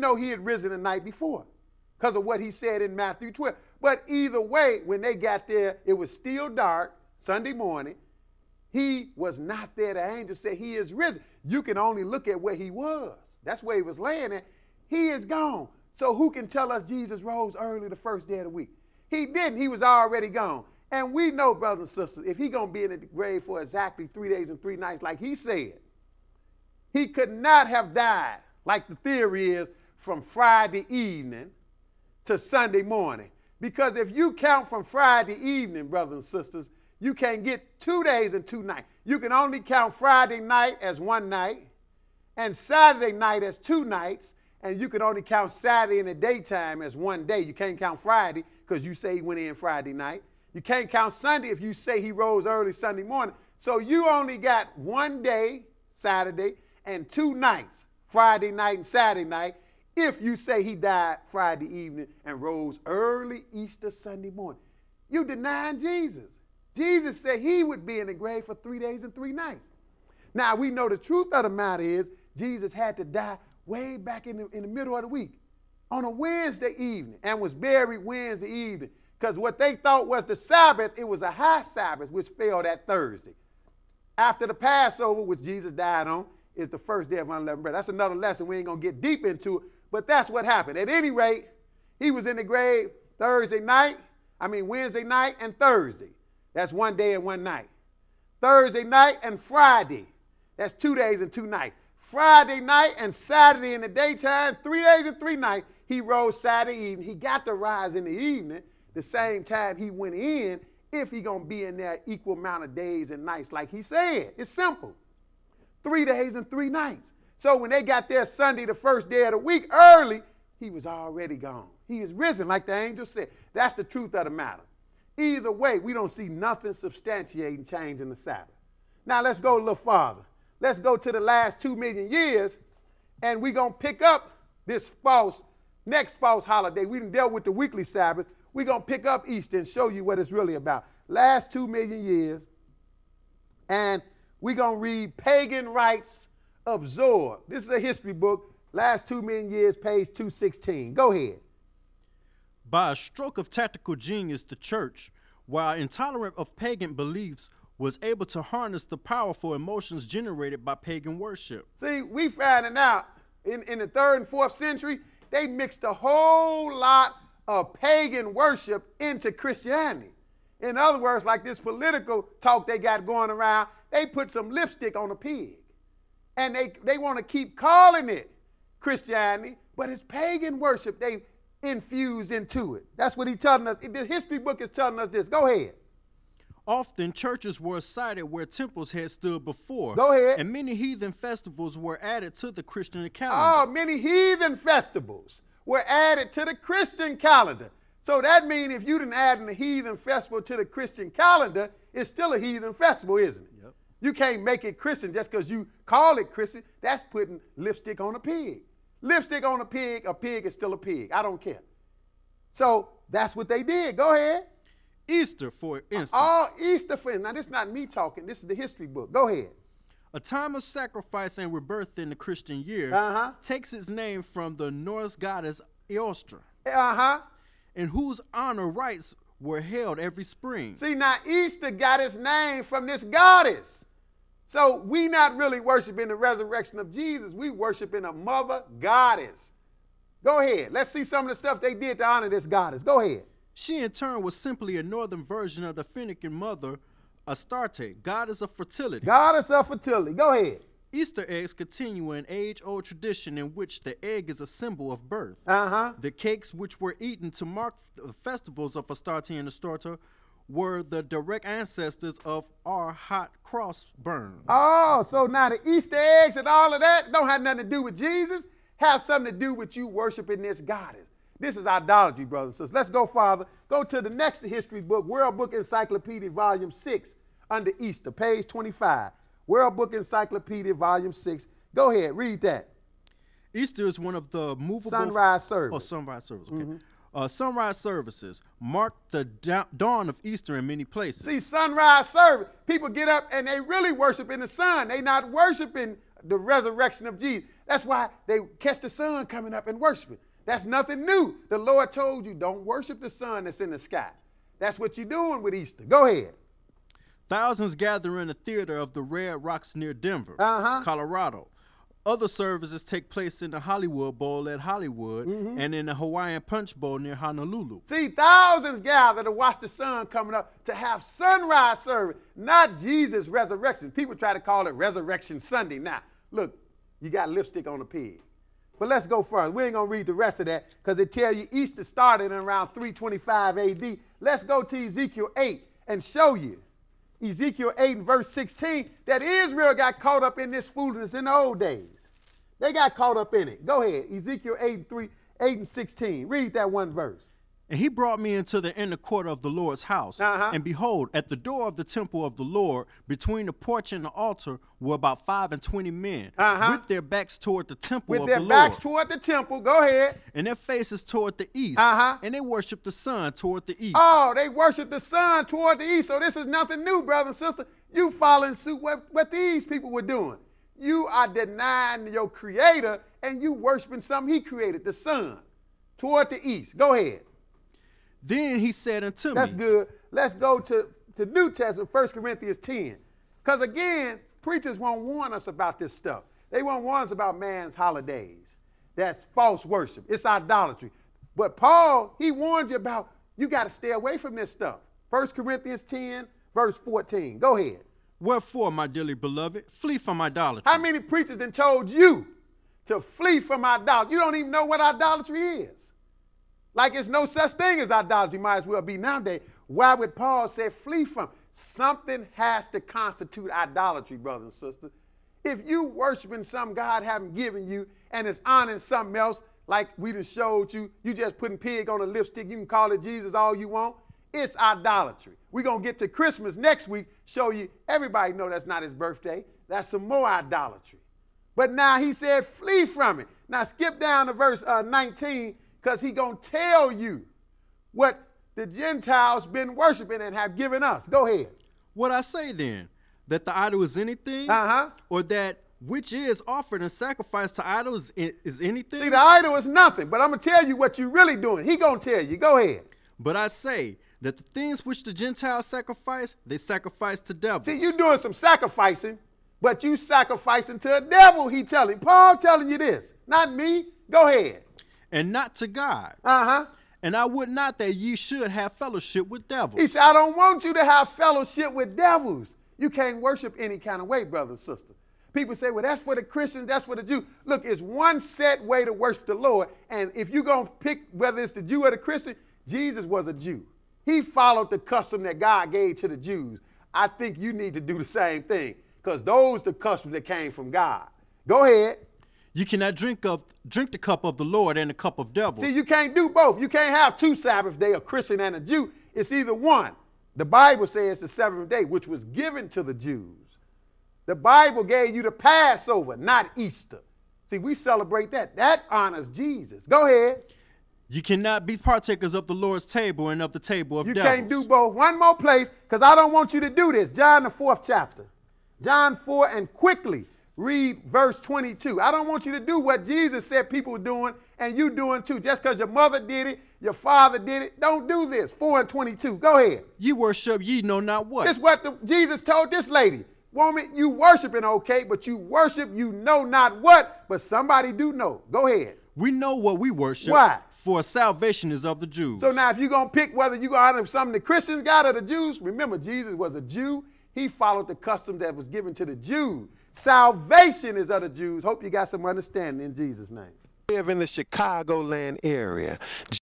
know he had risen the night before because of what he said in Matthew 12. But either way, when they got there, it was still dark, Sunday morning. He was not there. The angel said he is risen. You can only look at where he was. That's where he was laying at. He is gone. So who can tell us Jesus rose early the first day of the week? He didn't. He was already gone. And we know, brothers and sisters, if he's going to be in the grave for exactly 3 days and 3 nights, like he said, he could not have died, like the theory is, from Friday evening to Sunday morning. Because if you count from Friday evening, brothers and sisters, you can't get 2 days and 2 nights. You can only count Friday night as 1 night and Saturday night as 2 nights, and you can only count Saturday in the daytime as 1 day. You can't count Friday because you say he went in Friday night. You can't count Sunday if you say he rose early Sunday morning. So you only got 1 day, Saturday, and 2 nights, Friday night and Saturday night, if you say he died Friday evening and rose early Easter Sunday morning. You denying Jesus. Jesus said he would be in the grave for 3 days and 3 nights. Now, we know the truth of the matter is Jesus had to die way back in the middle of the week on a Wednesday evening and was buried Wednesday evening because what they thought was the Sabbath, it was a high Sabbath, which fell that Thursday. After the Passover, which Jesus died on, is the first day of unleavened bread. That's another lesson. We ain't going to get deep into it, but that's what happened. At any rate, he was in the grave Wednesday night and Thursday. That's 1 day and 1 night. Thursday night and Friday. That's 2 days and 2 nights. Friday night and Saturday in the daytime, 3 days and 3 nights. He rose Saturday evening. He got to rise in the evening, the same time he went in, if he going to be in there equal amount of days and nights like he said. It's simple. 3 days and 3 nights. So when they got there Sunday, the first day of the week, early, he was already gone. He is risen, like the angel said. That's the truth of the matter. Either way, we don't see nothing substantiating changing the Sabbath. Now let's go a little farther. Let's go to the last 2 million years, and we're going to pick up this next false holiday. We done dealt with the weekly Sabbath. We're going to pick up Easter and show you what it's really about. Last 2 million years, and we're going to read Pagan Rites Absorbed. This is a history book, last 2 million years, page 216. Go ahead. By a stroke of tactical genius, the church, while intolerant of pagan beliefs, was able to harness the powerful emotions generated by pagan worship. See, we finding out in the 3rd and 4th century, they mixed a whole lot of pagan worship into Christianity. In other words, like this political talk they got going around, they put some lipstick on a pig. And they want to keep calling it Christianity, but it's pagan worship they infuse into it. That's what he's telling us. The history book is telling us this. Go ahead. Often churches were cited where temples had stood before. Go ahead. And many heathen festivals were added to the Christian calendar. Oh, many heathen festivals were added to the Christian calendar. So that means if you didn't add a heathen festival to the Christian calendar, it's still a heathen festival, isn't it? Yep. You can't make it Christian just because you call it Christian. That's putting lipstick on a pig. Lipstick on a pig is still a pig. I don't care. So that's what they did. Go ahead. Easter, for instance. Oh, Easter, for instance. Now, this is not me talking. This is the history book. Go ahead. A time of sacrifice and rebirth in the Christian year takes its name from the Norse goddess Eostra, in whose honor rites were held every spring. See, now Easter got its name from this goddess. So we not really worshiping the resurrection of Jesus. We worshiping a mother goddess. Go ahead. Let's see some of the stuff they did to honor this goddess. Go ahead. She, in turn, was simply a northern version of the Phoenician mother, Astarte, goddess of fertility. Goddess of fertility. Go ahead. Easter eggs continue an age-old tradition in which the egg is a symbol of birth. The cakes which were eaten to mark the festivals of Astarte and Astorta were the direct ancestors of our hot cross burns. Oh, so now the Easter eggs and all of that don't have nothing to do with Jesus, have something to do with you worshiping this goddess. This is idolatry, brothers and sisters. Let's go farther. Go to the next history book, World Book Encyclopedia, Volume 6, under Easter, page 25. World Book Encyclopedia, Volume 6. Go ahead, read that. Easter is one of the movable... Sunrise service. Oh, sunrise service, okay. Sunrise services mark the dawn of Easter in many places. See, sunrise service, people get up and they really worship in the sun. They not worshiping the resurrection of Jesus. That's why they catch the sun coming up and worshiping. That's nothing new. The Lord told you, don't worship the sun that's in the sky. That's what you're doing with Easter. Go ahead. Thousands gather in the theater of the Red Rocks near Denver, Colorado. Other services take place in the Hollywood Bowl at Hollywood and in the Hawaiian Punch Bowl near Honolulu. See, thousands gather to watch the sun coming up, to have sunrise service, not Jesus' resurrection. People try to call it Resurrection Sunday. Now, look, you got lipstick on the pig. But let's go further. We ain't going to read the rest of that because it tells you Easter started in around 325 AD. Let's go to Ezekiel 8 and show you. Ezekiel 8 and verse 16, that Israel got caught up in this foolishness in the old days. They got caught up in it. Go ahead. Ezekiel 8 and 16. Read that one verse. And he brought me into the inner court of the Lord's house. And behold, at the door of the temple of the Lord, between the porch and the altar, were about 25 men, with their backs toward the temple of the Lord. With their backs toward the temple. Go ahead. And their faces toward the east. And they worshiped the sun toward the east. Oh, they worship the sun toward the east. So this is nothing new, brother and sister. You following suit what these people were doing. You are denying your creator and you worshiping something he created, the sun, toward the east. Go ahead. Then he said unto me. That's good. Let's go to New Testament, 1 Corinthians 10. Because again, preachers won't warn us about this stuff. They won't warn us about man's holidays. That's false worship. It's idolatry. But Paul, he warned you about, you got to stay away from this stuff. 1 Corinthians 10, verse 14. Go ahead. Wherefore, my dearly beloved, flee from idolatry. How many preachers then told you to flee from idolatry? You don't even know what idolatry is. Like it's no such thing as idolatry, might as well be nowadays. Why would Paul say flee from? Something has to constitute idolatry, brothers and sisters. If you worshiping some God haven't given you and it's honoring something else, like we just showed you, you just putting pig on a lipstick, you can call it Jesus all you want, it's idolatry. We're going to get to Christmas next week, show you, everybody know that's not his birthday. That's some more idolatry. But now he said flee from it. Now skip down to verse 19, because he's going to tell you what the Gentiles been worshiping and have given us. Go ahead. What I say then, that the idol is anything, or that which is offered and sacrificed to idols is anything? See, the idol is nothing, but I'm going to tell you what you're really doing. He going to tell you. Go ahead. But I say that the things which the Gentiles sacrifice, they sacrifice to devils. See, you doing some sacrificing, but you sacrificing to a devil, he telling. Paul telling you this, not me. Go ahead. And not to God. And I would not that ye should have fellowship with devils. He said, I don't want you to have fellowship with devils. You can't worship any kind of way, brother and sister. People say, well, that's for the Christians, that's for the Jews. Look, it's one set way to worship the Lord. And if you're going to pick whether it's the Jew or the Christian, Jesus was a Jew. He followed the custom that God gave to the Jews. I think you need to do the same thing because those are the customs that came from God. Go ahead. You cannot drink the cup of the Lord and the cup of devils. See, you can't do both. You can't have two Sabbath days, a Christian and a Jew. It's either one. The Bible says the seventh day, which was given to the Jews. The Bible gave you the Passover, not Easter. See, we celebrate that. That honors Jesus. Go ahead. You cannot be partakers of the Lord's table and of the table of devils. You can't do both. One more place, because I don't want you to do this. John, the 4th chapter. John 4, and quickly read verse 22. I don't want you to do what Jesus said people were doing and you doing too. Just because your mother did it, your father did it. Don't do this. 4 and 22. Go ahead. Ye worship ye know not what. This is what Jesus told this lady. Woman, you worshiping okay, but you worship you know not what, but somebody do know. Go ahead. We know what we worship. Why? For salvation is of the Jews. So now if you're going to pick whether you're going to honor something the Christians got or the Jews, remember Jesus was a Jew. He followed the custom that was given to the Jews. Salvation is of the Jews. Hope you got some understanding in Jesus' name. Live in the Chicagoland area.